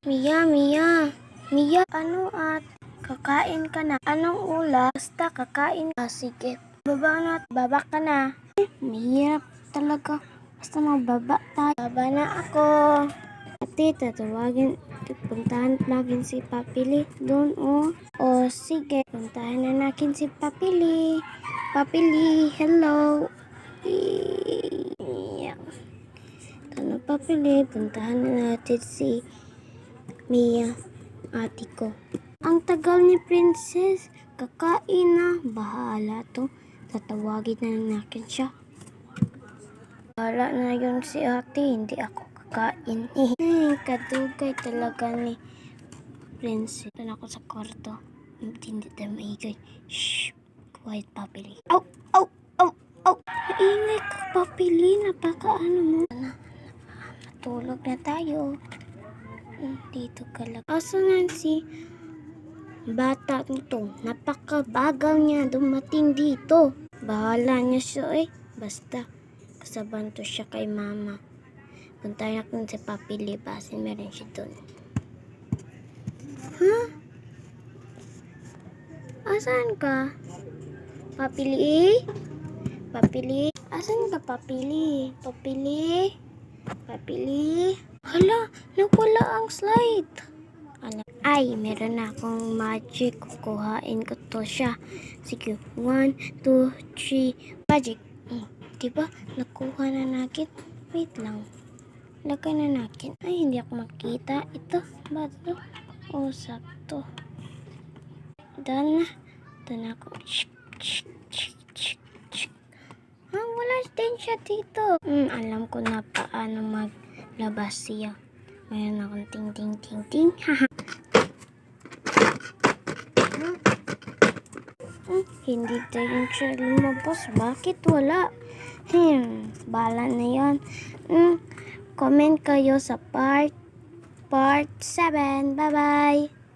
Mia, Mia. Mia, ano at? Kakain ka na. Anong ulam? Basta kakain. Sige. Baba ka na. Mahirap talaga. Basta magbaba tayo. Baba na ako. Ate, tatawagin. Puntahan natin si Papili. Doon, oh. O, sige. Puntahan na natin si Papili. Papili, hello. Ano Papili? Puntahan na natin si Mia, ate ko. Ang tagal ni Princess. Kakain na. Bahala to. Tatawagin na lang natin siya. Bahala na yun si ate. Hindi ako kakain. Kadugay talaga ni Princess. Doon ako sa kwarto. Hindi tayo maigay. Shh. Quiet, Papili. Au! Au! Au! Au! Maingay ka, Papili. Napakaano mo. Matulog na tayo. Dito ka lang. Asa nga si bata nito? Napakabagal niya dumating dito. Bahala niya siya Basta kasabanto siya kay mama. Puntahan natin si Papili. Basin meron siya doon. Ha? Asan ka? Papili? Papili? Asan ka, Papili? Papili? Papili? Hala, nawala ang slide. Ay, meron na akong magic. Kukuhain ko to siya. Sige, 1, 2, 3, magic. Diba? Nakuha na natin. Wait lang. Lagay na natin. Ay, hindi ako makita. Ito, ba ito? O, sakto. Doon na. Doon ako. Wala din siya dito. Alam ko na paano maglabas siya. Mayroon akong ting ting ting ting. Hindi tayo siya lumabas. Bakit wala? Bala na yan. Comment kayo sa part 7. Bye bye.